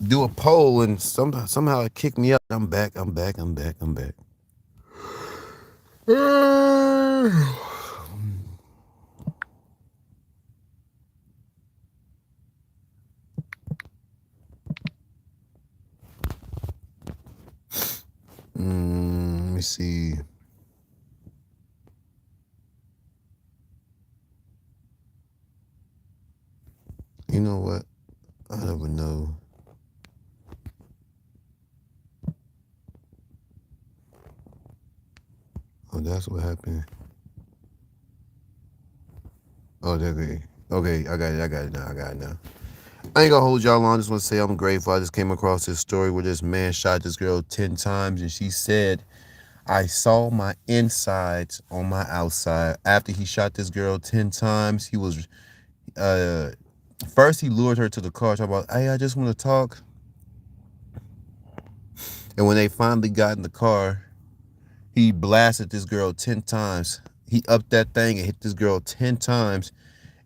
do a poll, and somehow it kicked me out. I'm back. I'm back. I'm back. I'm back. Let me see. You know what? I never know. Oh, that's what happened. Oh, okay. Okay, I got it. I got it now. I got it now. I ain't gonna hold y'all on. I just want to say I'm grateful. I just came across this story where this man shot this girl 10 times, and she said, I saw my insides on my outside. After he shot this girl 10 times, he was, uh, first he lured her to the car, talking about, hey, I just want to talk. And when they finally got in the car, he blasted this girl 10 times. He upped that thing and hit this girl 10 times.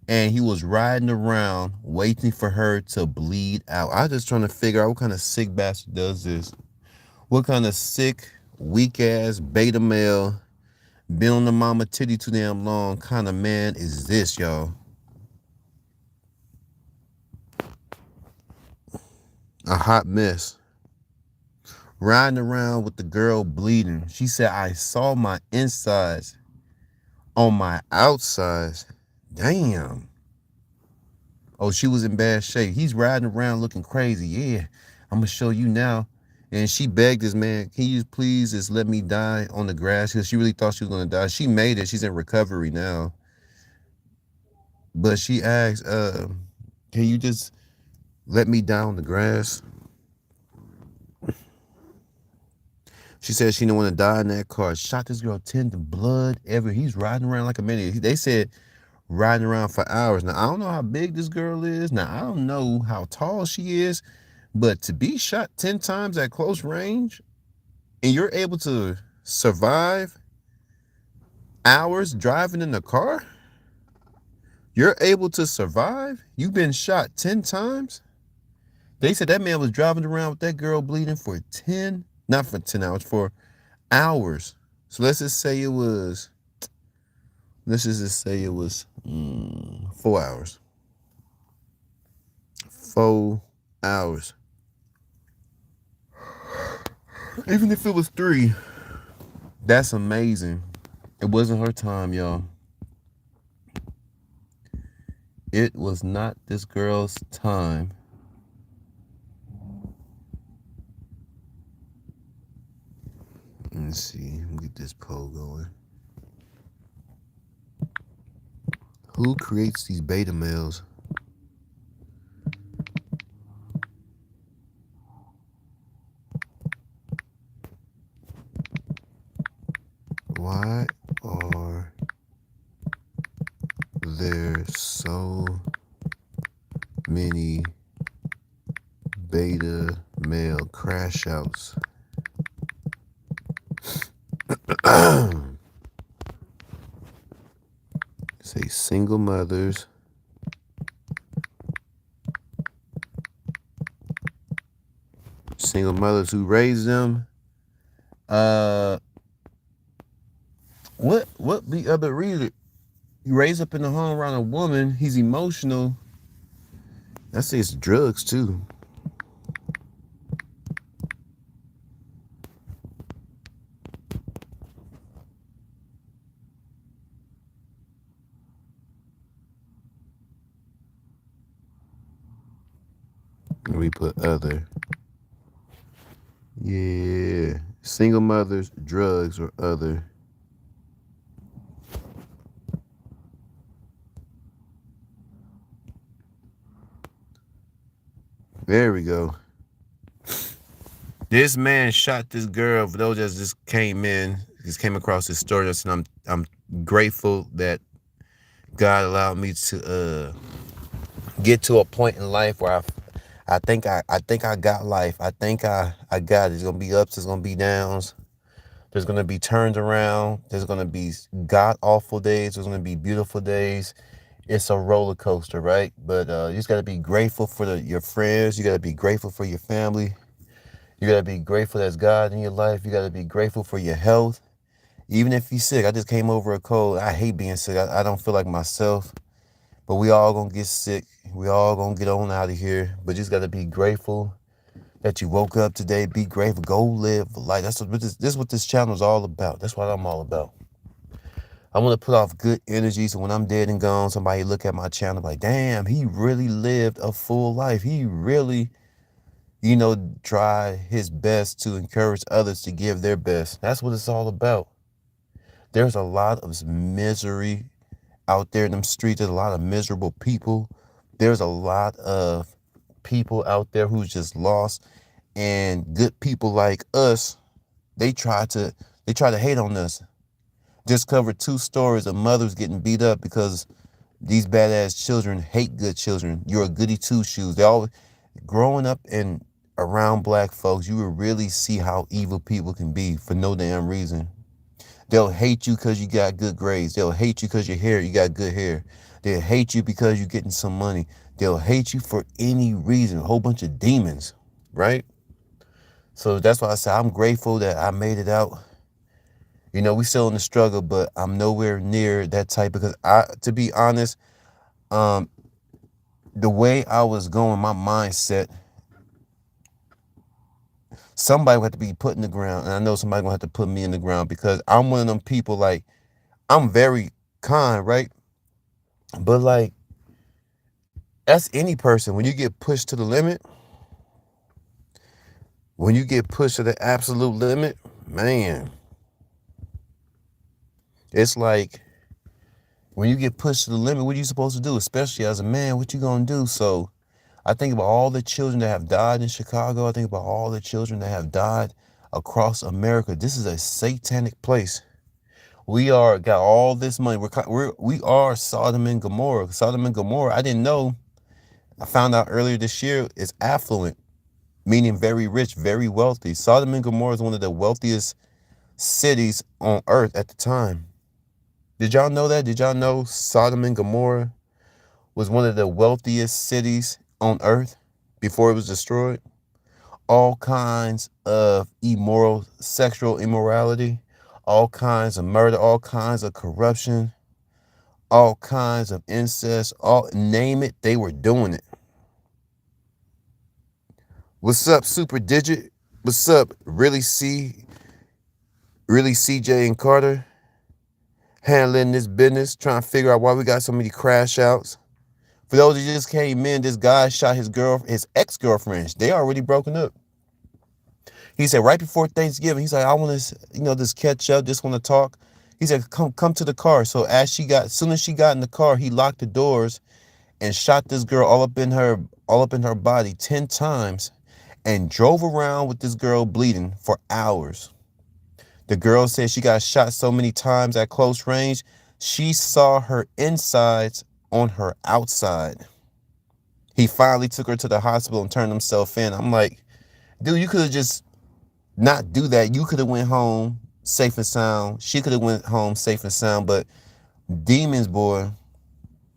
And he was riding around waiting for her to bleed out. I was just trying to figure out what kind of sick bastard does this. What kind of sick, weak ass beta male, been on the mama titty too damn long kind of man is this, y'all? A hot mess. Riding around with the girl bleeding. She said, I saw my insides on my outsides. Damn. Oh, she was in bad shape. He's riding around looking crazy. Yeah, I'm gonna show you now. And she begged this man, can you please just let me die on the grass? Because she really thought she was gonna die. She made it. She's in recovery now. But she asked, can you just let me die on the grass? She said she didn't want to die in that car. Shot this girl 10 to blood ever. He's riding around like a maniac. They said riding around for hours. Now, I don't know how big this girl is. Now, I don't know how tall she is. But to be shot 10 times at close range and you're able to survive hours driving in the car, you're able to survive. You've been shot 10 times. They said that man was driving around with that girl bleeding for 10, not for 10 hours, for hours. So let's just say it was 4 hours. 4 hours. Even if it was 3, that's amazing. It wasn't her time, y'all. It was not this girl's time. Let's see. Let me get this poll going. Who creates these beta males? Why are there so many beta male crash outs? Say single mothers, who raise them. What the other reason? You raise up in the home around a woman, he's emotional. I say it's drugs too. We put other. Yeah. Single mothers, drugs, or other. There we go. This man shot this girl. For those that just came across this story, and I'm grateful that God allowed me to get to a point in life where I think I got life. I think I got it. There's gonna be ups, there's gonna be downs. There's gonna be turns around. There's gonna be god awful days. There's gonna be beautiful days. it's a roller coaster, right? But you just gotta be grateful for your friends. You gotta be grateful for your family. You gotta be grateful there's God in your life. You gotta be grateful for your health. Even if you're sick, I just came over a cold. I hate being sick. I don't feel like myself. But we all gonna get sick. We all gonna get on out of here. But you just gotta be grateful that you woke up today. Be grateful. Go live life. That's what this is what this channel is all about. That's what I'm all about. I want to put off good energy so when I'm dead and gone, somebody look at my channel like, damn, he really lived a full life. He really, tried his best to encourage others to give their best. That's what it's all about. There's a lot of misery out there in them streets. There's a lot of miserable people. There's a lot of people out there who's just lost, and good people like us, they try to hate on us. Just covered 2 stories of mothers getting beat up because these badass children hate good children. You're a goody two shoes. They all growing up and around black folks, you will really see how evil people can be for no damn reason. They'll hate you because you got good grades. They'll hate you because you got good hair. They'll hate you because you're getting some money. They'll hate you for any reason. A whole bunch of demons, right? So that's why I say I'm grateful that I made it out. We still in the struggle, but I'm nowhere near that type because to be honest, the way I was going, my mindset, somebody would have to be put in the ground. And I know somebody gonna have to put me in the ground because I'm one of them people, like, I'm very kind, right? But like, that's any person. When you get pushed to the limit, when you get pushed to the absolute limit, man, it's like when you get pushed to the limit, what are you supposed to do? Especially as a man, what you gonna do? So I think about all the children that have died in Chicago. I think about all the children that have died across America. This is a satanic place. We got all this money. We are Sodom and Gomorrah. Sodom and Gomorrah, I didn't know. I found out earlier this year, is affluent, meaning very rich, very wealthy. Sodom and Gomorrah is one of the wealthiest cities on earth at the time. Did y'all know that? Did y'all know Sodom and Gomorrah was one of the wealthiest cities on earth before it was destroyed? All kinds of sexual immorality, all kinds of murder, all kinds of corruption, all kinds of incest, name it, they were doing it. What's up, Super Digit? What's up, really CJ and Carter? Handling this business, trying to figure out why we got so many crash outs. For those who just came in, this guy shot his ex-girlfriend. They already broken up. He said right before Thanksgiving, he's like, I want to, just catch up, just want to talk. He said, come to the car. So as soon as she got in the car, he locked the doors and shot this girl all up in her body 10 times and drove around with this girl bleeding for hours. The girl said she got shot so many times at close range, she saw her insides on her outside. He finally took her to the hospital and turned himself in. I'm like, dude, you could have just not do that. You could have went home safe and sound. She could have went home safe and sound. But demons, boy,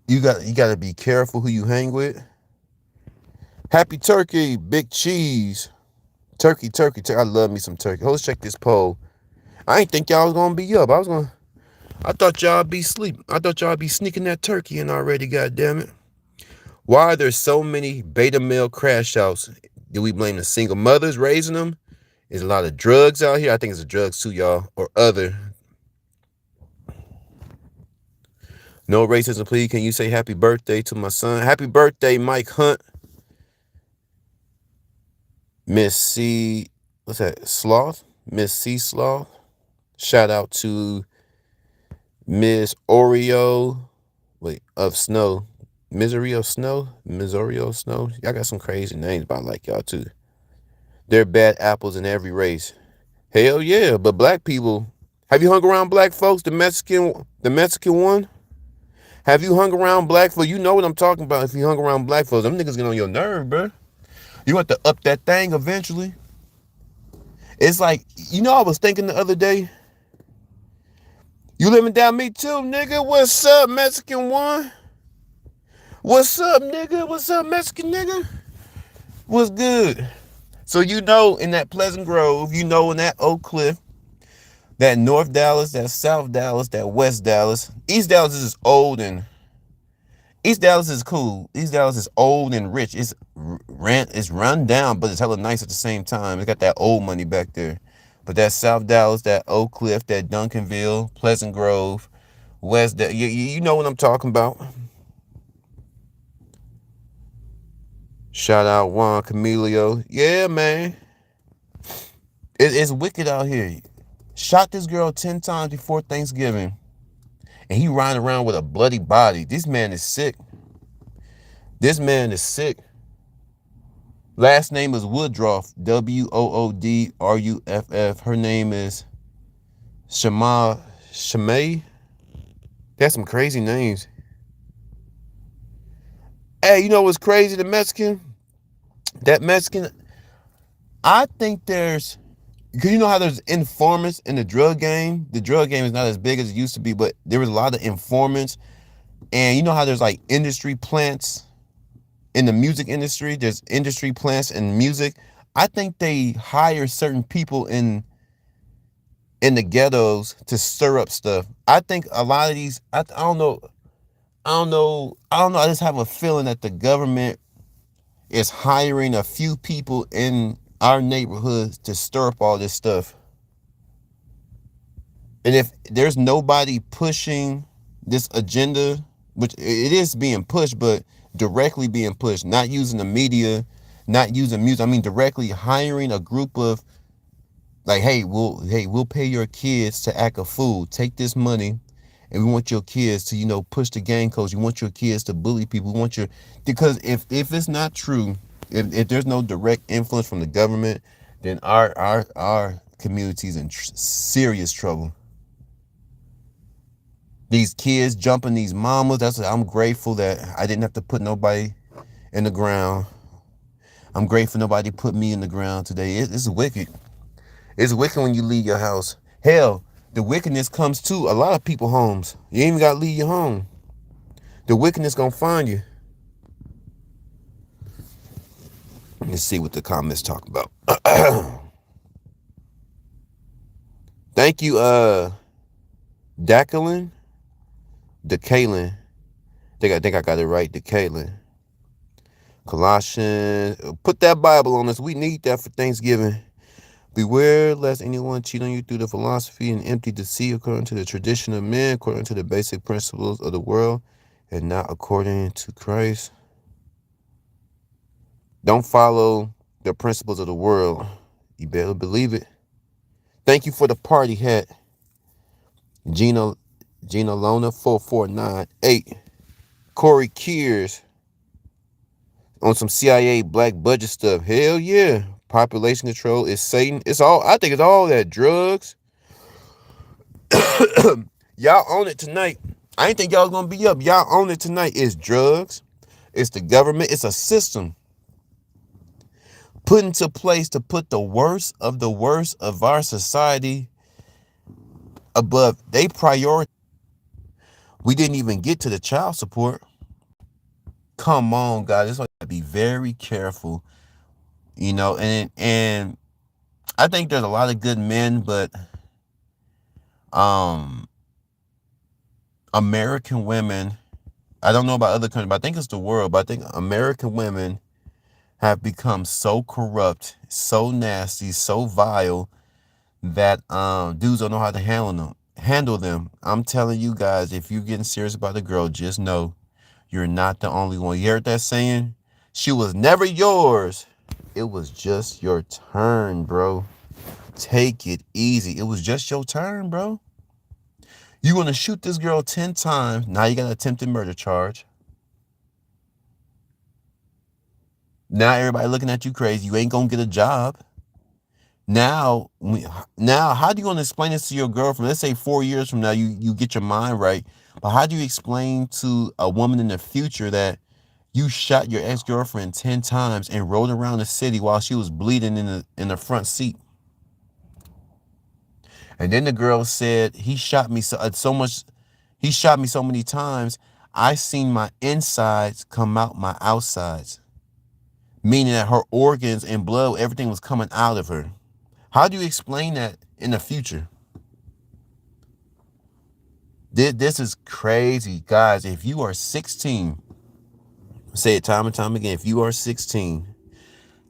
you got to be careful who you hang with. Happy turkey, big cheese. Turkey. I love me some turkey. Let's check this poll. I ain't think y'all was gonna be up. I thought y'all be asleep. I thought y'all be sneaking that turkey in already, goddammit. Why are there so many beta male crash outs? Do we blame the single mothers raising them? Is a lot of drugs out here? I think it's the drugs too, y'all, or other. No racism, please. Can you say happy birthday to my son? Happy birthday, Mike Hunt. Miss C, what's that? Sloth? Miss C Sloth. Shout out to Miss Oreo, of Snow. Misery of Snow? Missouri of Snow? Y'all got some crazy names, but I like y'all too. They're bad apples in every race. Hell yeah, but black people, have you hung around black folks? The Mexican one? Have you hung around black folks? You know what I'm talking about. If you hung around black folks, them niggas get on your nerve, bro. You have to up that thing eventually. It's like, I was thinking the other day, you living down me too, nigga. What's up, Mexican one? What's up, nigga? What's up, Mexican nigga? What's good? So you know in that Pleasant Grove, you know in that Oak Cliff, that North Dallas, that South Dallas, that West Dallas. East Dallas is old and East Dallas is cool. East Dallas is old and rich. It's run down, but it's hella nice at the same time. It's got that old money back there. But that South Dallas, that Oak Cliff, that Duncanville, Pleasant Grove, West, you know what I'm talking about. Shout out Juan Camilio. Yeah, man. It's wicked out here. Shot this girl 10 times before Thanksgiving. And he riding around with a bloody body. This man is sick. This man is sick. Last name is Woodruff. Woodruff. Her name is Shamay. That's some crazy names. Hey, you know what's crazy? That Mexican, I think there's, because you know how there's informants in the drug game? The drug game is not as big as it used to be, but there was a lot of informants. And you know how there's like industry plants in the music industry? There's industry plants in music. I think they hire certain people in the ghettos to stir up stuff. I think a lot of these, I don't know. I just have a feeling that the government is hiring a few people in our neighborhoods to stir up all this stuff. And if there's nobody pushing this agenda, which it is being pushed, but directly being pushed, not using the media, not using music. I mean, directly hiring a group of like, hey, we'll pay your kids to act a fool. Take this money, and we want your kids to, push the gang codes. You want your kids to bully people. We want because if it's not true, if there's no direct influence from the government, then our community's in serious trouble. These kids jumping these mamas. I'm grateful that I didn't have to put nobody in the ground. I'm grateful nobody put me in the ground today. It's wicked. It's wicked when you leave your house. Hell, the wickedness comes to a lot of people's homes. You ain't even got to leave your home. The wickedness gonna find you. Let's see what the comments talk about. Thank you, Decalin. I think I got it right. Decalin. Colossians. Put that Bible on us. We need that for Thanksgiving. Beware lest anyone cheat on you through the philosophy and empty deceit according to the tradition of men, according to the basic principles of the world, and not according to Christ. Don't follow the principles of the world. You better believe it. Thank you for the party hat. Gina Lona 4498. Corey Kears on some CIA black budget stuff. Hell yeah. Population control is Satan. I think it's all that. Drugs. Y'all own it tonight. I ain't think y'all gonna be up. Y'all own it tonight. It's drugs. It's the government. It's a system put into place to put the worst of our society above. They priority. We didn't even get to the child support. Come on, guys. This one gotta be very careful. And I think there's a lot of good men, but American women, I don't know about other countries, but I think it's the world, but I think American women have become so corrupt, so nasty, so vile that dudes don't know how to handle them. I'm telling you guys, if you're getting serious about a girl, just know you're not the only one. You heard that saying? She was never yours. It was just your turn, bro. Take it easy. It was just your turn, bro. You want to shoot this girl 10 times. Now you got an attempted murder charge. Now everybody looking at you crazy. You ain't going to get a job. Now, how do you want to explain this to your girlfriend? Let's say 4 years from now, you get your mind right. But how do you explain to a woman in the future that you shot your ex-girlfriend 10 times and rode around the city while she was bleeding in the front seat? And then the girl said, he shot me so many times, I seen my insides come out my outsides, meaning that her organs and blood, everything was coming out of her. How do you explain that in the future? This is crazy, guys. If you are 16, say it time and time again, if you are 16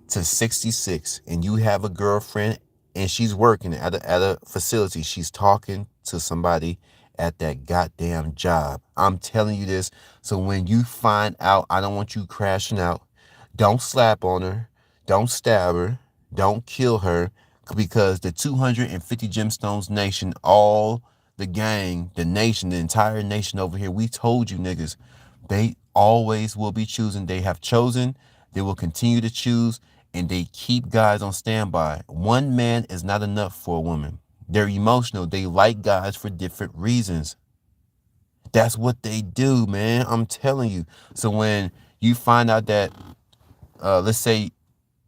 to 66 and you have a girlfriend and she's working at a facility, she's talking to somebody at that goddamn job. I'm telling you this. So when you find out, I don't want you crashing out. Don't slap on her. Don't stab her. Don't kill her, because the 250 Gemstones Nation, all the gang, the nation, the entire nation over here, we told you niggas, they always will be choosing. They have chosen. They will continue to choose, and they keep guys on standby. One man is not enough for a woman. They're emotional. They like guys for different reasons. That's what they do, man. I'm telling you. So when you find out that, let's say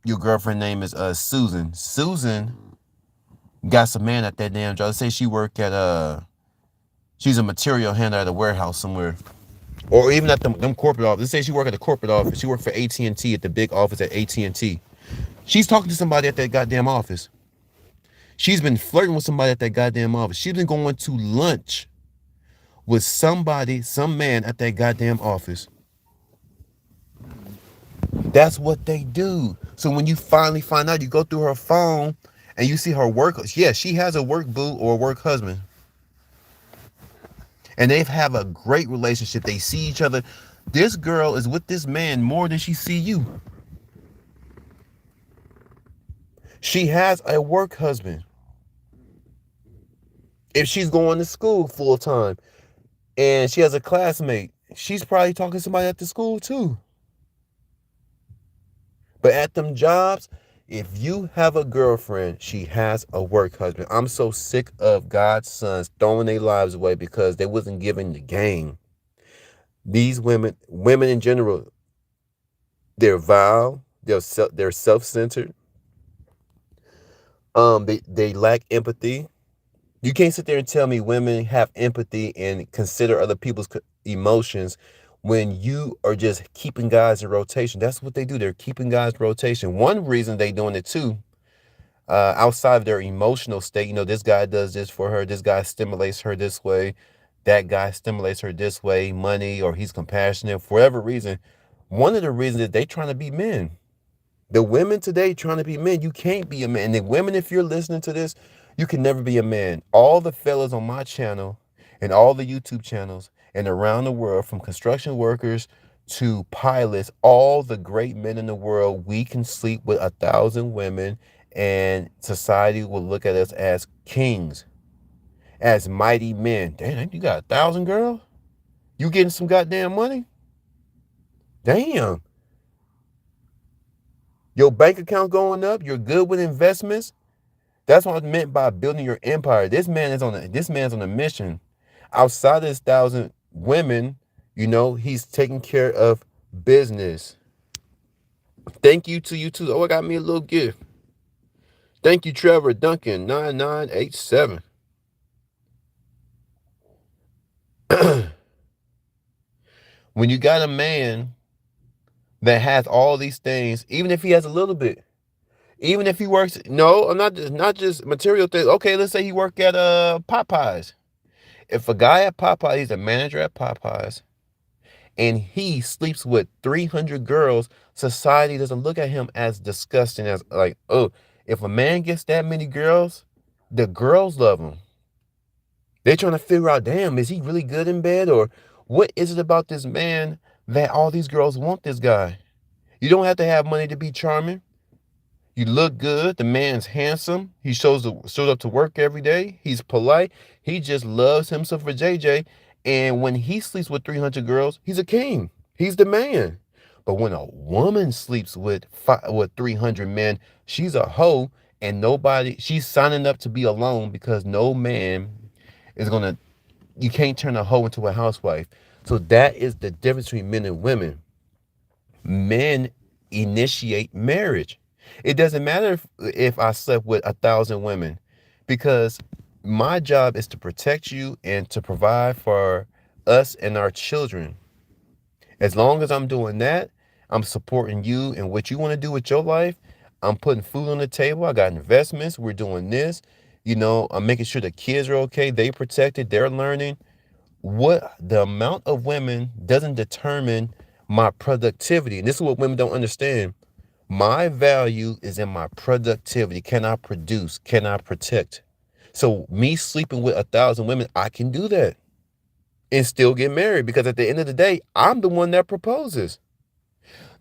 your girlfriend name is Susan. Susan got some man at that damn job. Let's say she work at she's a material handler at a warehouse somewhere, or even at them corporate office. Let's say she work at a corporate office. She worked for AT&T at the big office at AT&T. She's talking to somebody at that goddamn office. She's been flirting with somebody at that goddamn office. She's been going to lunch with somebody, some man at that goddamn office. That's what they do. So when you finally find out, you go through her phone and you see her work. Yeah, she has a work boo or a work husband. And they have a great relationship. They see each other. This girl is with this man more than she see you. She has a work husband. If she's going to school full time and she has a classmate, she's probably talking to somebody at the school too. But at them jobs, if you have a girlfriend, she has a work husband. I'm so sick of God's sons throwing their lives away because they wasn't given the game. These women in general, they're vile, they're self-centered. They lack empathy. You can't sit there and tell me women have empathy and consider other people's emotions when you are just keeping guys in rotation. That's what they do. They're keeping guys in rotation. One reason they doing it too, outside of their emotional state, this guy does this for her. This guy stimulates her this way. That guy stimulates her this way, money, or he's compassionate for whatever reason. One of the reasons is they trying to be men. The women today trying to be men. You can't be a man. And the women, if you're listening to this, you can never be a man. All the fellas on my channel and all the YouTube channels and around the world, from construction workers to pilots, all the great men in the world, we can sleep with 1,000 women and society will look at us as kings, as mighty men. Damn, you got 1,000 girls? You getting some goddamn money? Damn. Your bank account going up. You're good with investments. That's what I meant by building your empire. This man's on a mission. Outside of his 1,000 women, he's taking care of business. Thank you to you too. Oh, I got me a little gift. Thank you, Trevor Duncan 9987. When you got a man that has all these things, even if he has a little bit, even if he works, no, not just material things. Okay, let's say he work at Popeyes. If a guy at Popeyes, he's a manager at Popeyes, and he sleeps with 300 girls, society doesn't look at him as disgusting, as like, oh, if a man gets that many girls, the girls love him. They're trying to figure out, damn, is he really good in bed? Or what is it about this man that all these girls want this guy? You don't have to have money to be charming. You look good. The man's handsome. He shows up to work every day. He's polite. He just loves himself for JJ. And when he sleeps with 300 girls, he's a king. He's the man. But when a woman sleeps with 300 men, she's a hoe, and she's signing up to be alone, because no man is you can't turn a hoe into a housewife. So that is the difference between men and women. Men initiate marriage. It doesn't matter if I slept with 1,000 women, because my job is to protect you and to provide for us and our children. As long as I'm doing that, I'm supporting you and what you want to do with your life. I'm putting food on the table. I got investments. We're doing this. I'm making sure the kids are okay. They protected. They're learning. What the amount of women doesn't determine my productivity. And this is what women don't understand. My value is in my productivity. Can I produce? Can I protect? So me sleeping with 1,000 women, I can do that and still get married because at the end of the day, I'm the one that proposes.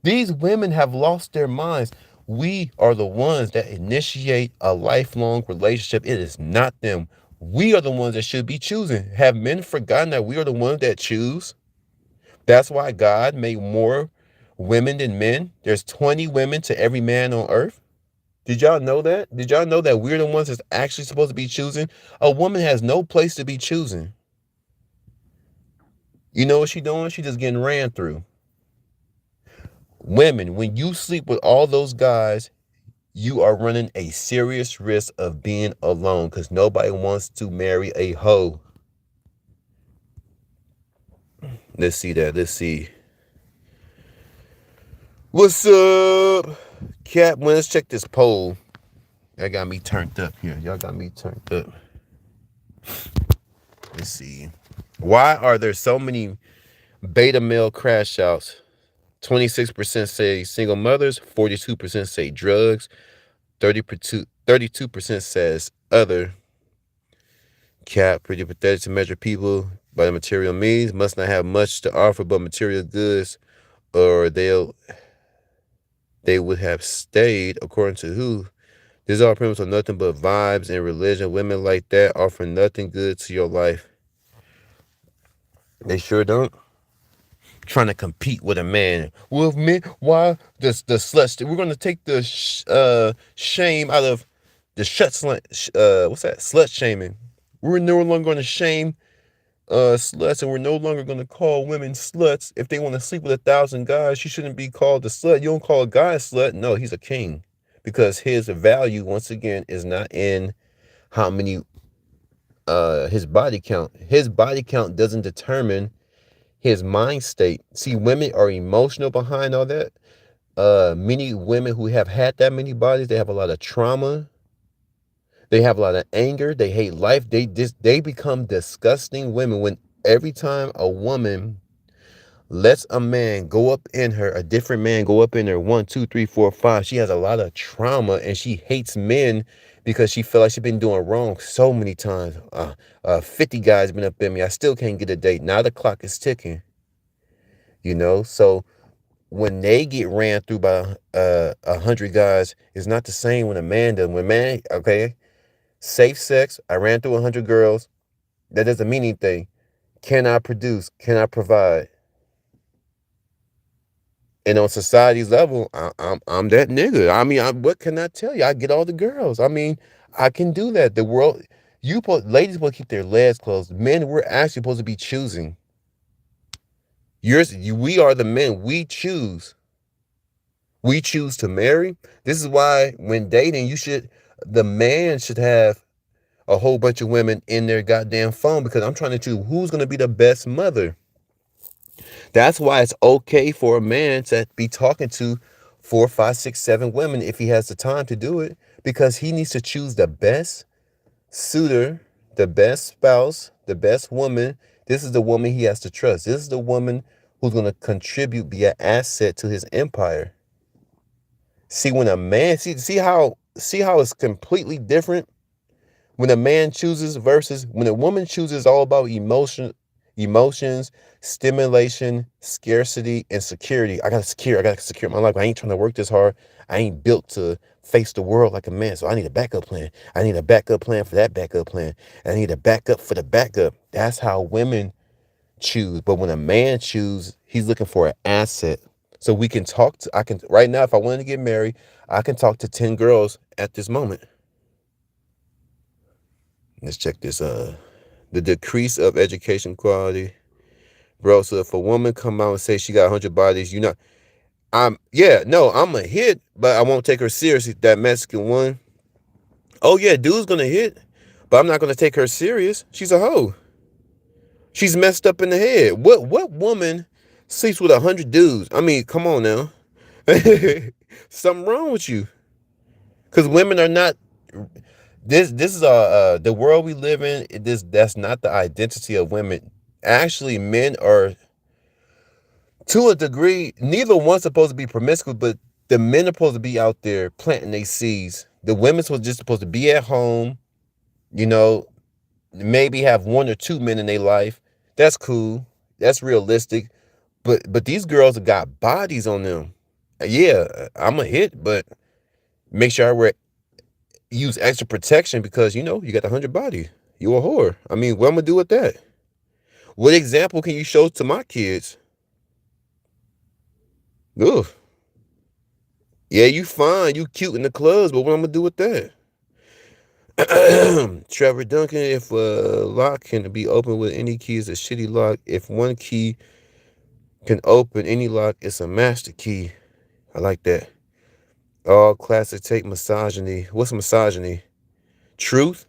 These women have lost their minds. We are the ones that initiate a lifelong relationship. It is not them. We are the ones that should be choosing. Have men forgotten that we are the ones that choose? That's why God made more women than men. There's 20 women to every man on earth. Did y'all know that? Did y'all know that we're the ones that's actually supposed to be choosing? A woman has no place to be choosing. You know what she's doing? She's just getting ran through. Women, when you sleep with all those guys, you are running a serious risk of being alone because nobody wants to marry a hoe. Let's see that. Let's see. What's up? Cap, let's check this poll. That got me turned up here. Y'all got me turned up. Let's see. Why are there so many beta male crash outs? 26% say single mothers, 42% say drugs, 32% says other. Cap, pretty pathetic to measure people by the material means, must not have much to offer but material goods, or they would have stayed, according to who? These are premise of nothing but vibes and religion. Women like that offer nothing good to your life. They sure don't. Trying to compete with a man. Well, men, why the sluts? We're gonna take the shame out of the what's that? Slut shaming. We're no longer gonna shame sluts, and we're no longer gonna call women sluts. If they want to sleep with 1,000 guys, she shouldn't be called a slut. You don't call a guy a slut. No, he's a king, because his value, once again, is not in how many his body count. His body count doesn't determine his mind state. See, women are emotional behind all that. Many women who have had that many bodies, they have a lot of trauma. They have a lot of anger. They hate life. They become disgusting women when every time a woman lets a man go up in her, a different man go up in her, 1, 2, 3, 4, 5. She has a lot of trauma and she hates men because she felt like she's been doing wrong so many times. 50 guys been up in me. I still can't get a date. Now the clock is ticking. So when they get ran through by 100 guys, it's not the same when a man does. When man, okay, safe sex, I ran through 100 girls. That doesn't mean anything. Can I produce? Can I provide? And on society's level, I'm that nigga. I mean, what can I tell you? I get all the girls. I mean, I can do that. The world, ladies supposed to keep their legs closed. Men, we're actually supposed to be choosing. We are the men. We choose. We choose to marry. This is why when dating, the man should have a whole bunch of women in their goddamn phone, because I'm trying to choose who's going to be the best mother. That's why it's okay for a man to be talking to 4, 5, 6, 7 women if he has the time to do it, because he needs to choose the best suitor, the best spouse, the best woman. This is the woman he has to trust. This is the woman who's going to contribute, be an asset to his empire. See, when a man, see how it's completely different when a man chooses versus when a woman chooses, all about emotions, stimulation, scarcity, and security. I gotta secure my life. I ain't trying to work this hard. I ain't built to face the world like a man. So I need a backup plan. I need a backup plan for that backup plan. I need a backup for the backup. That's how women choose. But when a man chooses, he's looking for an asset. So right now, if I wanted to get married, I can talk to 10 girls at this moment. Let's check this. The decrease of education quality. Bro, so if a woman come out and say she got 100 bodies, I'm a hit, but I won't take her seriously. That Mexican one. Oh yeah, dude's gonna hit, but I'm not gonna take her serious. She's a hoe. She's messed up in the head. What woman sleeps with 100 dudes. I mean, come on now. Something wrong with you. Because women are not. This is the world we live in. That's not the identity of women. Actually, men are, to a degree, neither one's supposed to be promiscuous, but the men are supposed to be out there planting their seeds. The women's was just supposed to be at home, you know, maybe have one or two men in their life. That's cool. That's realistic. But these girls have got bodies on them. Yeah, I'm a hit, but make sure I use extra protection because you got 100 body. You a whore. I mean, what I'm gonna do with that? What example can you show to my kids? Ugh. Yeah, you fine, you cute in the clubs, but what I'm gonna do with that? Trevor Duncan, if a lock can be opened with any key, is a shitty lock. If one key can open any lock, it's a master key. I like that. All classic take misogyny. What's misogyny? Truth?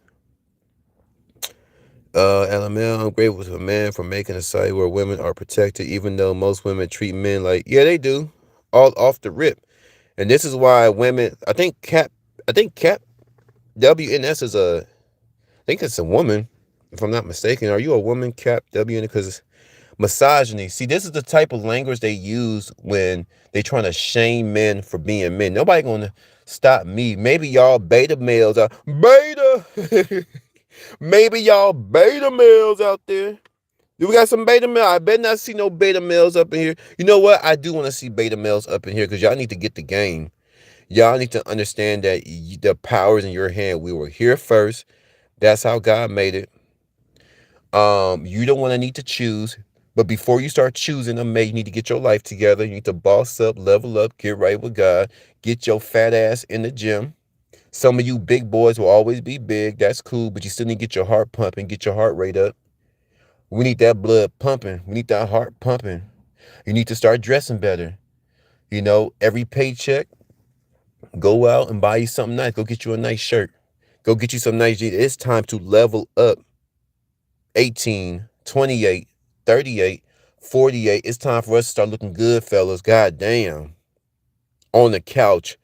LML, I'm grateful to a man for making a site where women are protected, even though most women treat men like, yeah, they do. All off the rip. And this is why women, I think Cap WNS is I think it's a woman, if I'm not mistaken. Are you a woman, Cap WNS? Because misogyny. See, this is the type of language they use when they trying to shame men for being men. Nobody gonna stop me. Maybe y'all beta males are beta. Maybe y'all beta males out there. Do we got some beta males? I better not see no beta males up in here. You know what? I do want to see beta males up in here because y'all need to get the game. Y'all need to understand that the power's in your hand. We were here first. That's how God made it. You don't want to need to choose. But before you start choosing them, you need to get your life together. You need to boss up, level up, get right with God. Get your fat ass in the gym. Some of you big boys will always be big. That's cool, but you still need to get your heart pumping, get your heart rate up. We need that blood pumping. We need that heart pumping. You need to start dressing better. Every paycheck, go out and buy you something nice. Go get you a nice shirt. Go get you some nice jeans. It's time to level up. 18, 28, 38, 48. It's time for us to start looking good, fellas. God damn. On the couch,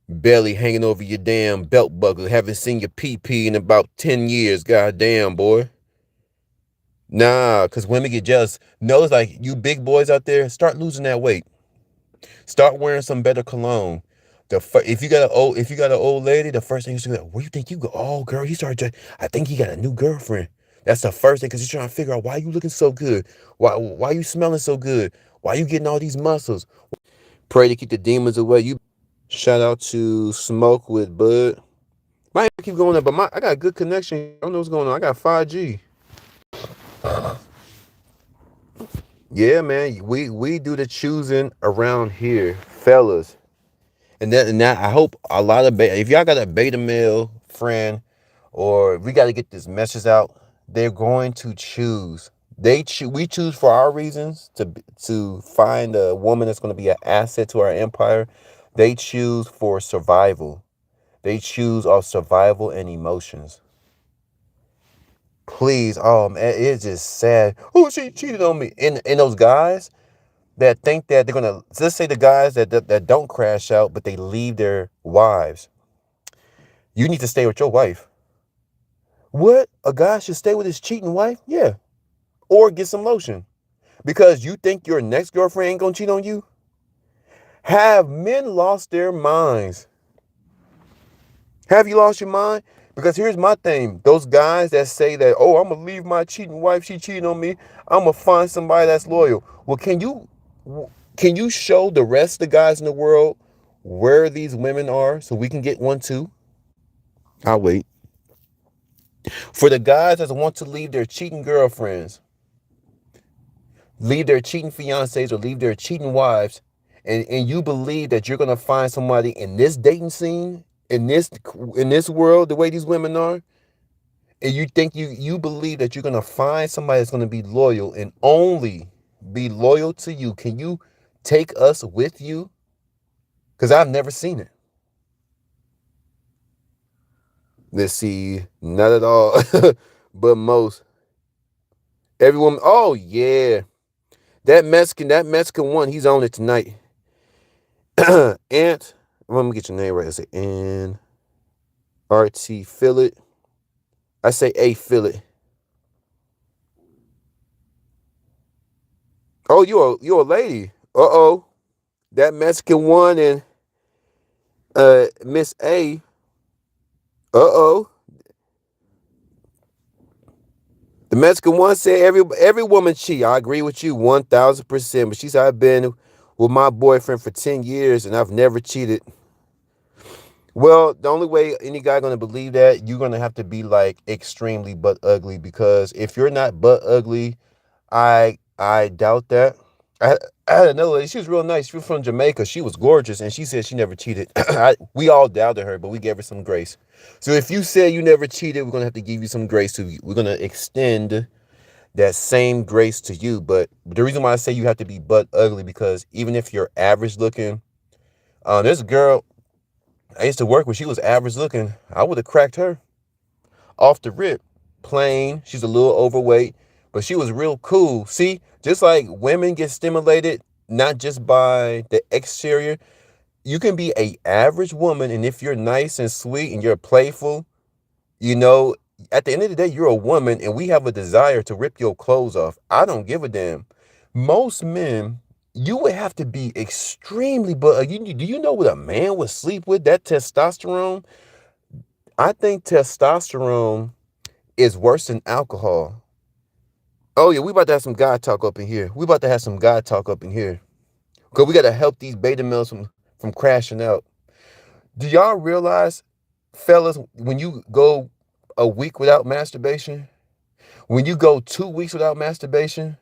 belly hanging over your damn belt buckle. Haven't seen your pee in about 10 years. God damn, boy. Nah, because women get jealous. No, it's like you big boys out there, start losing that weight. Start wearing some better cologne. If you got an old lady, the first thing is like, where you think you go? Oh, girl, I think he got a new girlfriend. That's the first thing because he's trying to figure out why you looking so good. Why you smelling so good? Why you getting all these muscles? Pray to keep the demons away. You shout out to Smoke with Bud. Might keep going up, but I got a good connection. I don't know what's going on. I got 5G. Yeah, man. We do the choosing around here, fellas. And that I hope a lot of if y'all got a beta male friend, or we got to get this message out, they're going to choose. We choose for our reasons to find a woman that's going to be an asset to our empire. They choose for survival. They choose off survival and emotions. Please, it's just sad. Oh, she cheated on me. And those guys that think that they're gonna, let's say the guys that don't crash out, but they leave their wives. You need to stay with your wife. What? A guy should stay with his cheating wife? Yeah. Or get some lotion. Because you think your next girlfriend ain't gonna cheat on you? Have men lost their minds? Have you lost your mind? Because here's my thing. Those guys that say that, oh, I'm gonna leave my cheating wife, she cheating on me, I'm gonna find somebody that's loyal. Well, can you show the rest of the guys in the world where these women are so we can get one too? I'll wait. For the guys that want to leave their cheating girlfriends, leave their cheating fiancés, or leave their cheating wives, and you believe that you're gonna find somebody in this dating scene, in this world, the way these women are, and you think you believe that you're gonna find somebody that's gonna be loyal and only be loyal to you. Can you take us with you? Because I've never seen it. Let's see, not at all. But most everyone, oh yeah. That Mexican one, he's on it tonight. Ant, let me get your name right. I say N-R-T, feel it. I say A, feel it. Oh, you a lady. Uh-oh. That Mexican one and Miss A. Uh-oh. The Mexican one said every woman cheat. I agree with you 1,000%. But she said I've been with my boyfriend for 10 years and I've never cheated. Well, the only way any guy gonna believe that, you're gonna have to be like extremely butt ugly, because if you're not butt ugly, I doubt that. I, I had another lady. She was real nice. She was from Jamaica. She was gorgeous, and she said she never cheated. We all doubted her, but we gave her some grace. So if you say you never cheated, we're gonna have to give you some grace to you. We're gonna extend that same grace to you. But the reason why I say you have to be butt ugly, because even if you're average looking, there's a girl I used to work with. She was average looking. I would have cracked her off the rip. Plain. She's a little overweight, but she was real cool. See, just like women get stimulated not just by the exterior, you can be a average woman, and if you're nice and sweet and you're playful, you know, at the end of the day, you're a woman, and we have a desire to rip your clothes off. I don't give a damn. Most men, you would have to be extremely, but do you know what a man would sleep with? That testosterone. I think testosterone is worse than alcohol. Oh yeah, we about to have some God talk up in here. We about to have some God talk up in here. Cause we gotta help these beta males from crashing out. Do y'all realize, fellas, when you go a week without masturbation, when you go 2 weeks without masturbation,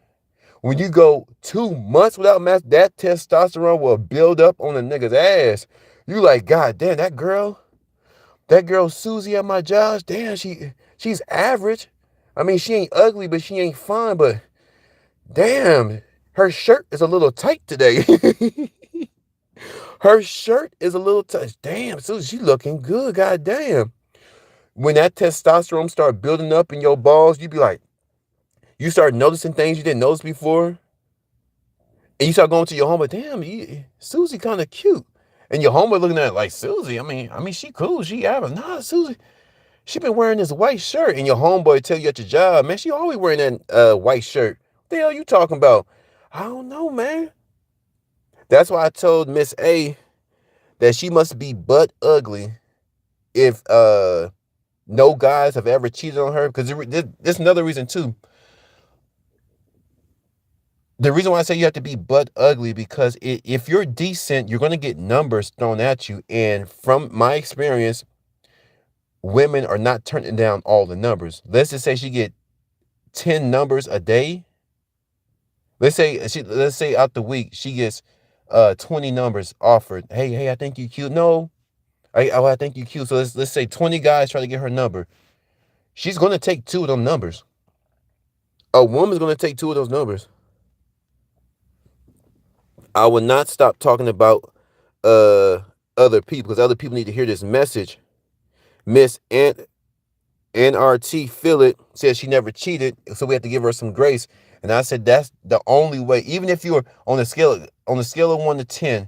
when you go 2 months without that testosterone will build up on a nigga's ass. You like, God damn, that girl Susie at my job, damn, she's average. I mean, she ain't ugly, but she ain't fine, but damn, her shirt is a little tight today. Her shirt is a little tight. Damn, Susie, she looking good, god damn. When that testosterone start building up in your balls, you be like, you start noticing things you didn't notice before. And you start going to your homeboy, damn, Susie kind of cute. And your homeboy looking at it like, Susie, I mean, she cool, she average. Nah, Susie, she been wearing this white shirt. And your homeboy tell you at your job, man, she always wearing that white shirt. What the hell you talking about? I don't know, man. That's why I told Miss A that she must be butt ugly if no guys have ever cheated on her. Because there's another reason too. The reason why I say you have to be butt ugly, because if you're decent, you're going to get numbers thrown at you. And from my experience, women are not turning down all the numbers. Let's just say she get 10 numbers a day. Let's say out the week she gets 20 numbers offered. Hey, I think you cute. No, I think you cute. So let's say 20 guys try to get her number. She's going to take 2 of them numbers. A woman's going to take 2 of those numbers. I will not stop talking about other people, because other people need to hear this message. Miss NRT Feel It says she never cheated, so we have to give her some grace. And I said that's the only way. Even if you're on a scale of 1 to 10,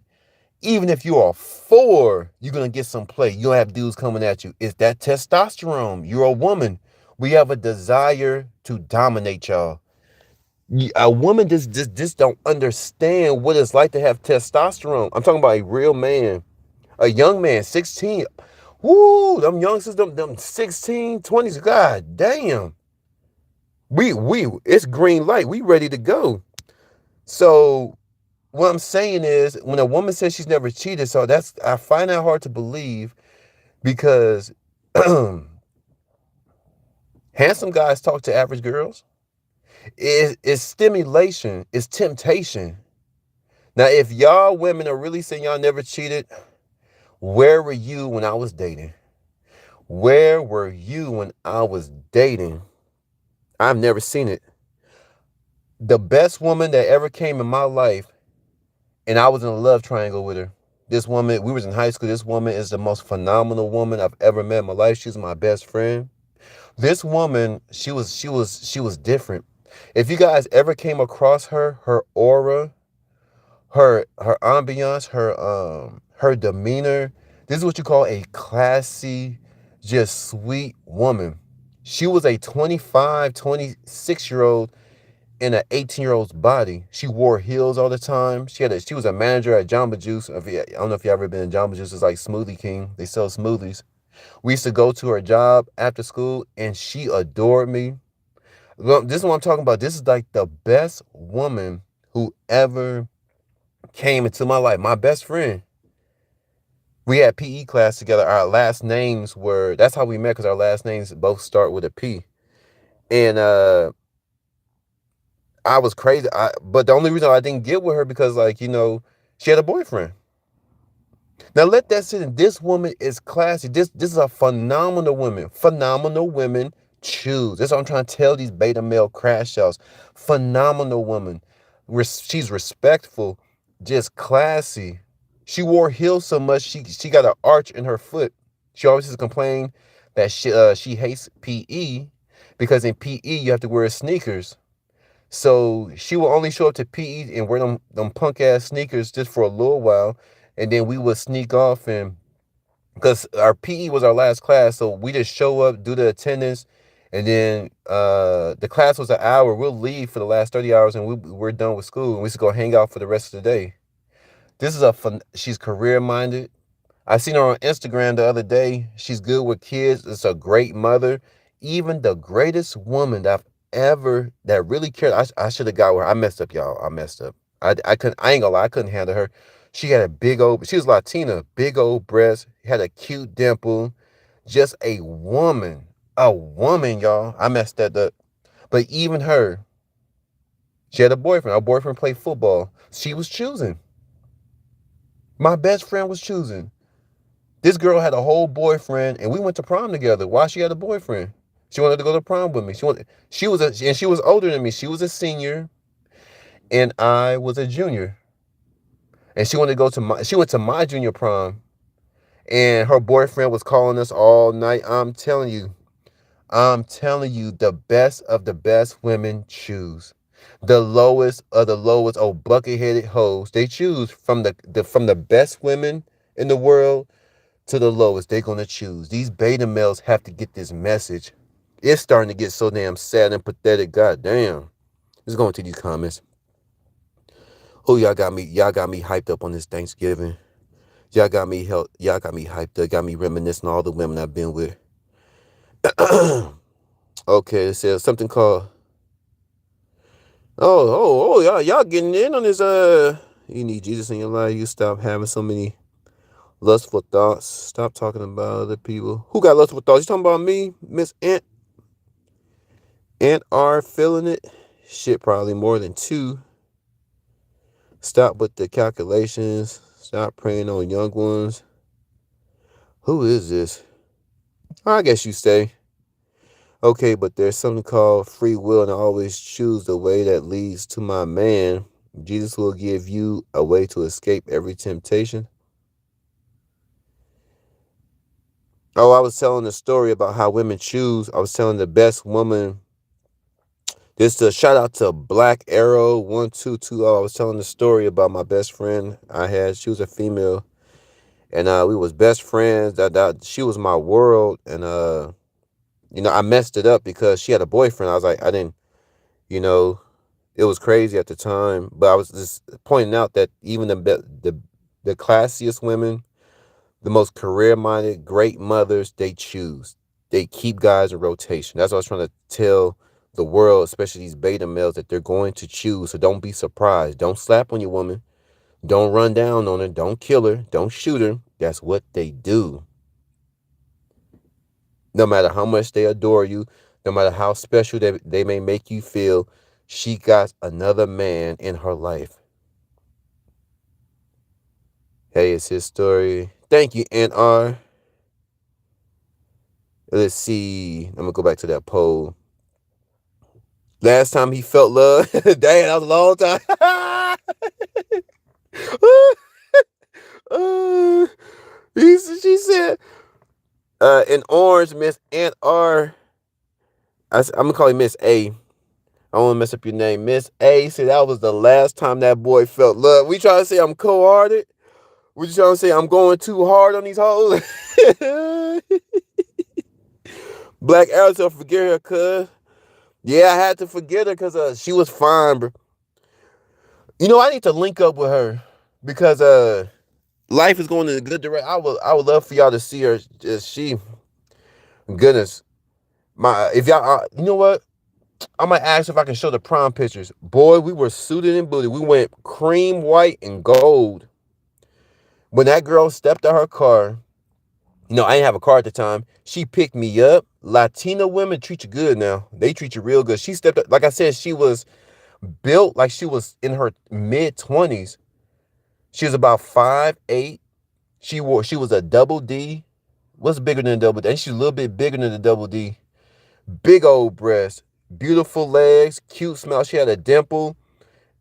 even if you are 4, you're gonna get some play. You'll have dudes coming at you. It's that testosterone. You're a woman. We have a desire to dominate y'all. A woman just don't understand what it's like to have testosterone. I'm talking about a real man, a young man, 16. Woo, them youngsters, them 16, 20s. God damn. It's green light. We ready to go. So what I'm saying is, when a woman says she's never cheated, so I find that hard to believe, because handsome guys talk to average girls. It's stimulation. It's temptation. Now, if y'all women are really saying y'all never cheated, where were you when I was dating? Where were you when I was dating? I've never seen it. The best woman that ever came in my life, and I was in a love triangle with her. This woman, we was in high school. This woman is the most phenomenal woman I've ever met in my life. She's my best friend. This woman, she was different. If you guys ever came across her, her aura, her ambiance, her demeanor, this is what you call a classy, just sweet woman. She was a 25, 26-year old in an 18-year old's body. She wore heels all the time. She was a manager at Jamba Juice. I don't know if you ever been in Jamba Juice. It's like Smoothie King. They sell smoothies. We used to go to her job after school, and she adored me. Well, this is what I'm talking about. This is like the best woman who ever came into my life. My best friend. We had PE class together. Our last names were, that's how we met, because our last names both start with a P. And I was crazy. But the only reason I didn't get with her because, like, she had a boyfriend. Now let that sit in. This woman is classy. This is a phenomenal woman. Phenomenal women choose. That's what I'm trying to tell these beta male crash outs. Phenomenal woman. She's respectful, just classy. She wore heels so much she got an arch in her foot. She always has complained that she hates PE because in PE you have to wear sneakers. So she will only show up to PE and wear them punk ass sneakers just for a little while, and then we would sneak off, and because our PE was our last class, so we just show up, do the attendance, and then the class was an hour. We'll leave for the last 30 hours, and we're done with school, and we just go hang out for the rest of the day. This is she's career minded. I seen her on Instagram the other day. She's good with kids. It's a great mother. Even the greatest woman that really cared. I should have got with her. I messed up, y'all. I messed up. I couldn't. I ain't gonna lie. I couldn't handle her. She had a big old. She was Latina. Big old breast. Had a cute dimple. Just a woman. A woman, y'all. I messed that up. But even her, she had a boyfriend. Her boyfriend played football. She was choosing. My best friend was choosing. This girl had a whole boyfriend, and we went to prom together. Why she had a boyfriend? She wanted to go to prom with me. She was older than me. She was a senior, and I was a junior. And she wanted to she went to my junior prom, and her boyfriend was calling us all night. I'm telling you, the best of the best women choose. The lowest of the lowest, bucket-headed hoes. They choose from the best women in the world to the lowest. They're gonna choose. These beta males have to get this message. It's starting to get so damn sad and pathetic. God damn. Let's go into these comments. Oh, y'all got me hyped up on this Thanksgiving. Y'all got me hyped up, got me reminiscing all the women I've been with. Okay, it says something called y'all getting in on this. You need Jesus in your life. You stop having so many lustful thoughts. Stop talking about other people. Who got lustful thoughts? You talking about me, Miss Ant R feeling it? Shit, probably more than two. Stop with the calculations. Stop preying on young ones. Who is this? I guess you say. Okay, but there's something called free will, and I always choose the way that leads to my man. Jesus will give you a way to escape every temptation. Oh, I was telling a story about how women choose. I was telling the best woman. This is a shout out to Black Arrow 1220. I was telling the story about my best friend I had. She was a female, and we was best friends. That she was my world, and I messed it up because she had a boyfriend. I was like, I didn't, it was crazy at the time. But I was just pointing out that even the classiest women, the most career-minded, great mothers, they choose. They keep guys in rotation. That's what I was trying to tell the world, especially these beta males, that they're going to choose. So don't be surprised. Don't slap on your woman. Don't run down on her. Don't kill her. Don't shoot her. That's what they do. No matter how much they adore you, no matter how special they may make you feel, she got another man in her life. Hey, it's his story. Thank you, NR. Let's see. I'm going to go back to that poll. Last time he felt love. Damn, that was a long time. She said, in orange, Miss Aunt R. I'm going to call you Miss A. I don't want to mess up your name. Miss A said that was the last time that boy felt love. We trying to say I'm cold-hearted? We just trying to say I'm going too hard on these hoes? Black Arrow said forget her, cuz. Yeah, I had to forget her because she was fine, bro. You know, I need to link up with her because life is going in a good direction. I would love for y'all to see her. She, goodness, my if y'all, you know what? I might ask if I can show the prom pictures. Boy, we were suited and booted. We went cream, white, and gold. When that girl stepped out her car, you know, I didn't have a car at the time. She picked me up. Latina women treat you good now. They treat you real good. She stepped up. Like I said, she was built like she was in her mid-20s. She was about 5'8". She was a double D. What's bigger than a double D? And she's a little bit bigger than a double D. Big old breasts, beautiful legs, cute smile. She had a dimple.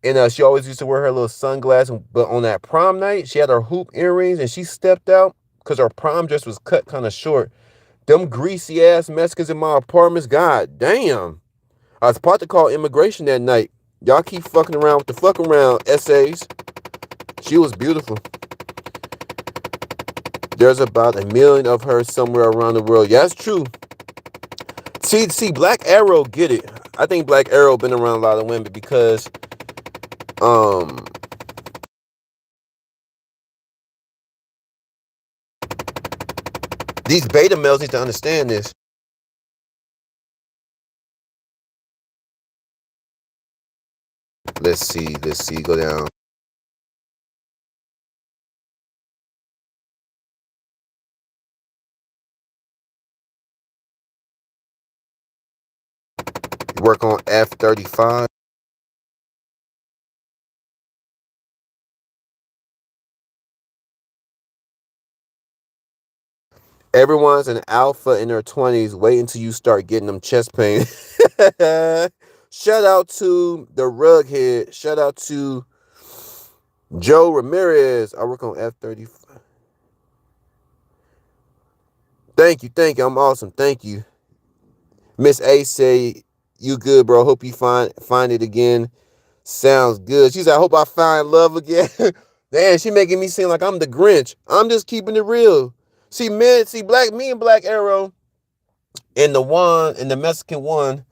And she always used to wear her little sunglasses. But on that prom night, she had her hoop earrings and she stepped out because her prom dress was cut kind of short. Them greasy ass Mexicans in my apartments, god damn. I was about to call immigration that night. Y'all keep fucking around with the fuck around essays. She was beautiful. There's about 1 million of her somewhere around the world. Yeah, that's true. See, Black Arrow get it. I think Black Arrow been around a lot of women because these beta males need to understand this. Let's see, go down. Work on F-35. Everyone's an alpha in their 20s. Wait until you start getting them chest pain. Shout out to the rug head. Shout out to Joe Ramirez. I work on F-35. Thank you. I'm awesome. Thank you. Miss A say, you good, bro. Hope you find it again. Sounds good. She said, I hope I find love again. Damn, she making me seem like I'm the Grinch. I'm just keeping it real. See, me and Black Arrow and the Mexican one.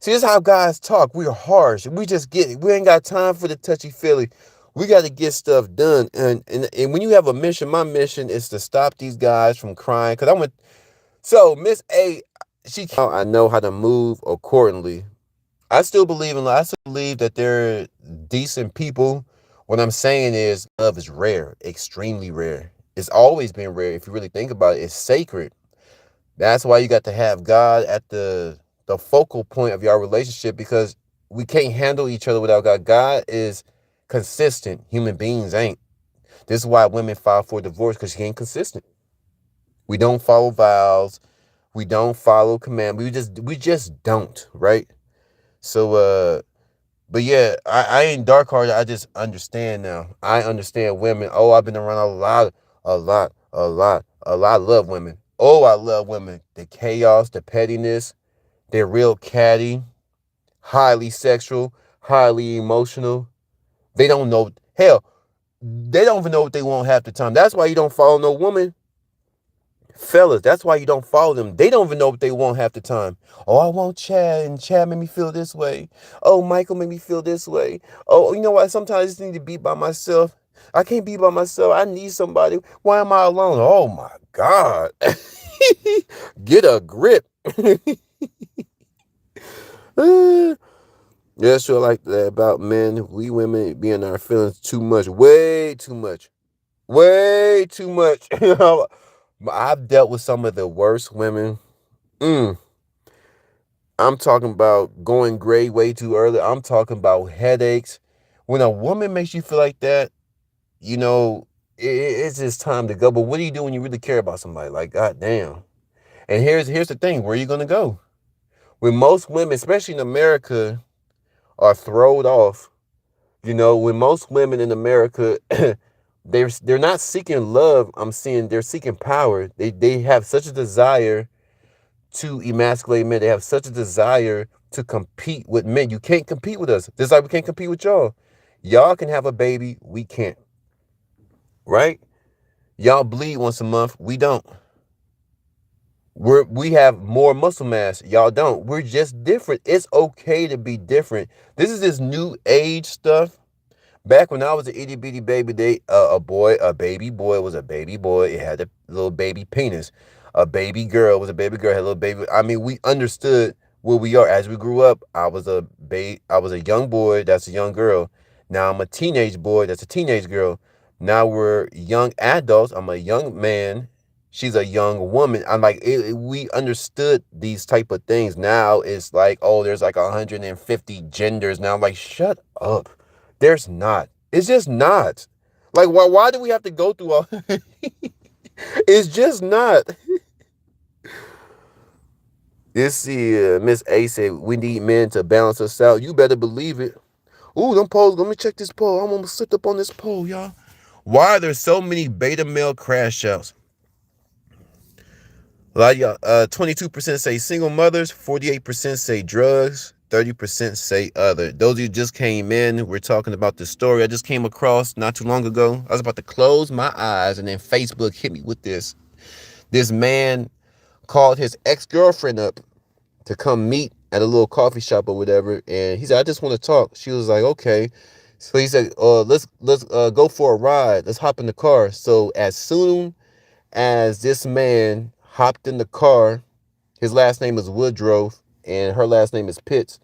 See, this is how guys talk. We're harsh. We ain't got time for the touchy-feely. We got to get stuff done. And when you have a mission, my mission is to stop these guys from crying. So Miss A, I know how to move accordingly. I still believe that they're decent people. What I'm saying is love is rare, extremely rare. It's always been rare. If you really think about it, it's sacred. That's why you got to have God at the focal point of your relationship because we can't handle each other without God. God is consistent. Human beings ain't. This is why women file for divorce because she ain't consistent. We don't follow vows. We don't follow commandments. We just don't, right? So but yeah, I ain't dark hearted. I just understand now. I understand women. Oh, I've been around a lot. I love women. Oh, I love women. The chaos, the pettiness. They're real catty, highly sexual, highly emotional. They don't know. Hell, they don't even know what they want half the time. That's why you don't follow no woman. Fellas, that's why you don't follow them. They don't even know what they want half the time. Oh, I want Chad, and Chad made me feel this way. Oh, Michael made me feel this way. Oh, you know what? Sometimes I just need to be by myself. I can't be by myself. I need somebody. Why am I alone? Oh my God. Get a grip. Yeah, sure like that about men. We women be in our feelings too much. Way too much. Way too much. I've dealt with some of the worst women. I'm talking about going gray way too early. I'm talking about headaches. When a woman makes you feel like that, you know, it's just time to go. But what do you do when you really care about somebody? Like, God damn. And here's the thing. Where are you going to go? When most women, especially in America, are throwed off, you know, when most women in America, they're not seeking love. I'm seeing they're seeking power. They have such a desire to emasculate men. They have such a desire to compete with men. You can't compete with us. Just like we can't compete with y'all. Y'all can have a baby, we can't. Right? Y'all bleed once a month, we don't. We have more muscle mass, y'all don't. We're just different. It's okay to be different. This is this new age stuff. Back when I was an itty bitty baby, a baby boy was a baby boy. It had a little baby penis. A baby girl was a baby girl, had a little baby. I mean, we understood where we are. As we grew up, I was a young boy, that's a young girl. Now I'm a teenage boy, that's a teenage girl. Now we're young adults. I'm a young man. She's a young woman. I'm like, we understood these type of things. Now it's like, oh, there's like 150 genders. Now I'm like, shut up. There's not. It's just not. Like, why do we have to go through all it's just not. Let's see, Miss A said, we need men to balance us out. You better believe it. Ooh, them polls. Let me check this poll. I'm almost slipped up on this poll, y'all. Why are there so many beta male crash outs? A lot of y'all, 22% say single mothers, 48% say drugs, 30% say other. Those of you just came in, we're talking about the story I just came across not too long ago. I was about to close my eyes and then Facebook hit me with this. This man called his ex-girlfriend up to come meet at a little coffee shop or whatever, and he said, I just want to talk. She was like, okay. So he said, let's go for a ride. Let's hop in the car. So as soon as this man hopped in the car, his last name is Woodruff and her last name is Pitts.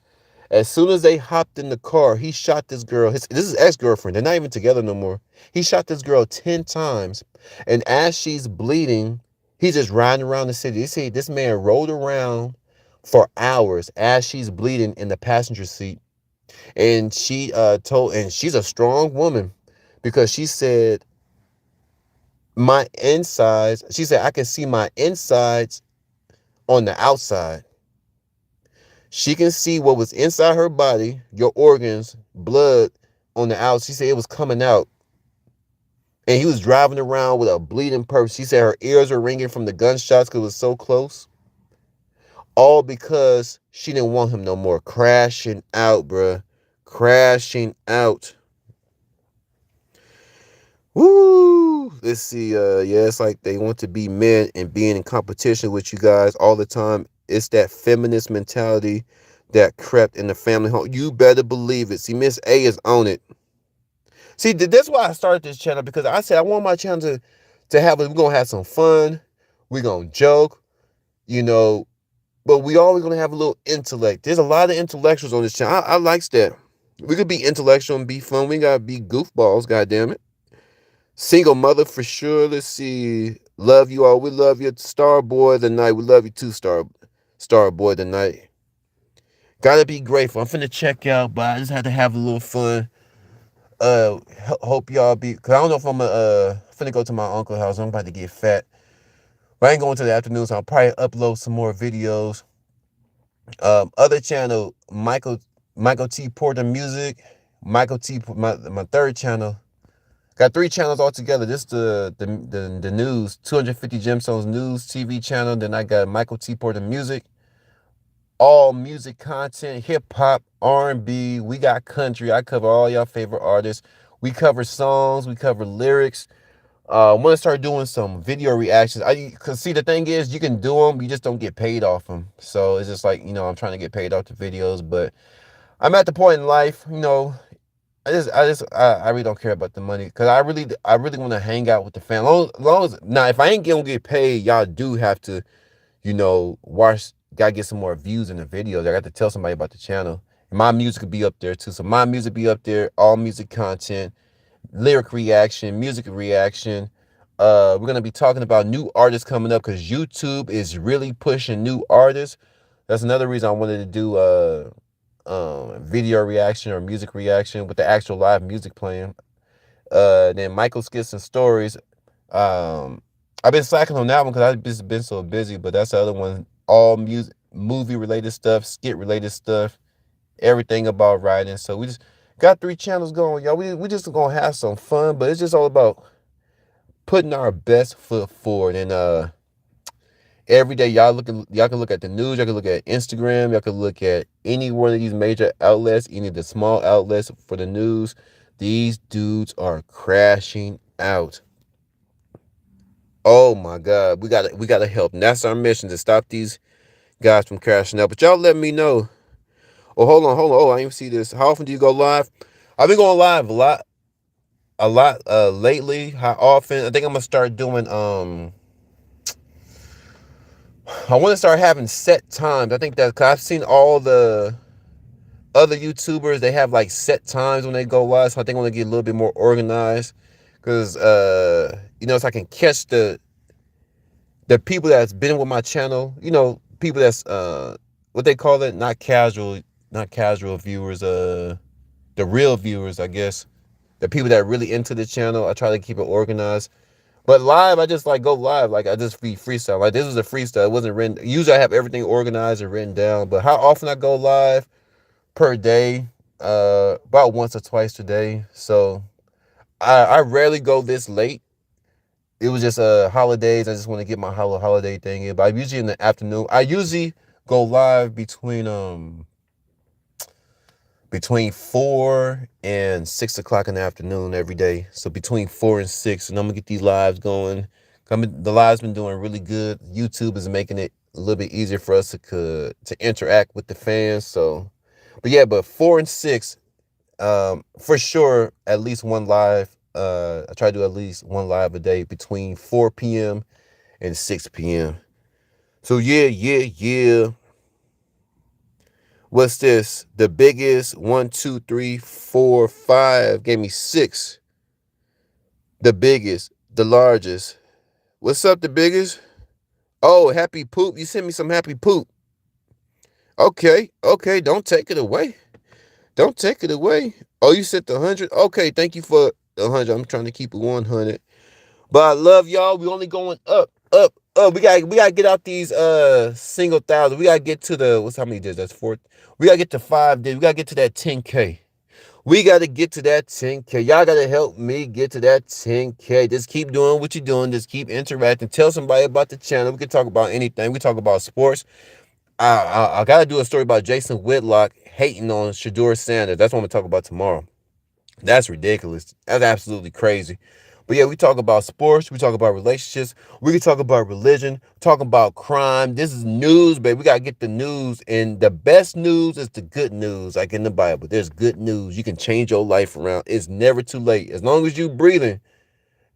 As soon as they hopped in the car, he shot this girl. This is his ex-girlfriend. They're not even together no more. He shot this girl 10 times. And as she's bleeding, he's just riding around the city. You see, this man rode around for hours as she's bleeding in the passenger seat. And and she's a strong woman because she said, my insides, she said, I can see my insides on the outside. She can see what was inside her body, your organs, blood on the outside. She said it was coming out. And he was driving around with a bleeding purse. She said her ears were ringing from the gunshots because it was so close. All because she didn't want him no more. Crashing out, bruh. Crashing out. Woo! Let's see. Yeah, it's like they want to be men and being in competition with you guys all the time. It's that feminist mentality that crept in the family home. You better believe it. See, Miss A is on it. See, that's why I started this channel, because I said I want my channel to have we're gonna have some fun, we're gonna joke, you know, but we always gonna have a little intellect. There's a lot of intellectuals on this channel. I likes that. We could be intellectual and be fun. We gotta be goofballs, goddamn it. Single mother for sure. Let's see. Love you all. We love you. Star Boy tonight. We love you too, Star Boy tonight. Gotta be grateful. I'm finna check out, but I just had to have a little fun. Hope y'all be, cause I don't know if I'm finna go to my uncle's house. I'm about to get fat. But I ain't going to the afternoon, so I'll probably upload some more videos. Other channel, Michael T. Porter Music. Michael T. My third channel. Got 3 channels altogether. This the news, 250 Gemstones News TV channel. Then I got Michael T. Porter Music. All music content, hip hop, R&B. We got country. I cover all y'all favorite artists. We cover songs. We cover lyrics. I'm gonna start doing some video reactions. Cause see, the thing is, you can do them, you just don't get paid off them. So it's just like, I'm trying to get paid off the videos, but I'm at the point in life, I really don't care about the money, because I really want to hang out with the family. Long as now, if I ain't gonna get paid, y'all do have to, gotta get some more views in the videos. I got to tell somebody about the channel. And my music could be up there too. So my music be up there, all music content, lyric reaction, music reaction. We're gonna be talking about new artists coming up, because YouTube is really pushing new artists. That's another reason I wanted to do video reaction or music reaction with the actual live music playing. Then Michael Skits and Stories. I've been slacking on that one because I've just been so busy, but that's the other one. All music, movie related stuff, skit related stuff, everything about writing. So we just got 3 channels going, y'all. We just gonna have some fun, but it's just all about putting our best foot forward. And Every day, y'all can look at the news, y'all can look at Instagram, y'all can look at any one of these major outlets, any of the small outlets for the news. These dudes are crashing out. Oh my God, we gotta help. And that's our mission, to stop these guys from crashing out. But y'all let me know. Oh, hold on. Oh, I didn't even see this. How often do you go live? I've been going live a lot lately. How often? I think I'm gonna start doing I want to start having set times. I think that, cause I've seen all the other YouTubers, they have like set times when they go live. So I think I want to get a little bit more organized, because so I can catch the people that's been with my channel. People that's what they call it, not casual viewers, the real viewers, I guess. The people that are really into the channel. I try to keep it organized. But live, I just like go live. Like, I just be freestyle. Like, this was a freestyle. It wasn't written. Usually I have everything organized and written down. But how often I go live per day? About once or twice a day. So I rarely go this late. It was just holidays. I just want to get my holiday thing in. But I'm usually in the afternoon. I usually go live between 4 and 6 o'clock in the afternoon every day. So between 4 and 6, and I'm gonna get these lives going. The lives been doing really good. YouTube is making it a little bit easier for us to interact with the fans. So, but 4 and 6, for sure, at least one live. I try to do at least one live a day between 4 p.m. and 6 p.m. So yeah. What's this? The biggest? 1, 2, 3, 4, 5. Gave me 6. The biggest. The largest. What's up, the biggest? Oh, happy poop. You sent me some happy poop. Okay. Don't take it away. Don't take it away. Oh, you sent the 100? Okay, thank you for the 100. I'm trying to keep it 100. But I love y'all. We only going up. We gotta get out these single thousand. We gotta get to how many days? That's 4. We gotta get to 5 days. We gotta get to that 10K. We gotta get to that 10K. Y'all gotta help me get to that 10K. Just keep doing what you're doing. Just keep interacting. Tell somebody about the channel. We can talk about anything. We talk about sports. I gotta do a story about Jason Whitlock hating on Shedeur Sanders. That's what I'm gonna talk about tomorrow. That's ridiculous. That's absolutely crazy. But yeah, we talk about sports, we talk about relationships, we can talk about religion, talk about crime. This is news, baby. We gotta get the news. And the best news is the good news, like in the Bible. There's good news. You can change your life around. It's never too late. As long as you breathing,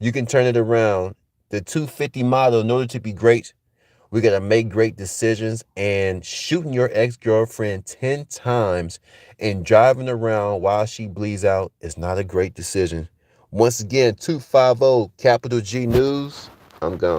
you can turn it around. The 250 motto, in order to be great, we got to make great decisions. And shooting your ex-girlfriend 10 times and driving around while she bleeds out is not a great decision. Once again, 250 capital G News. I'm gone.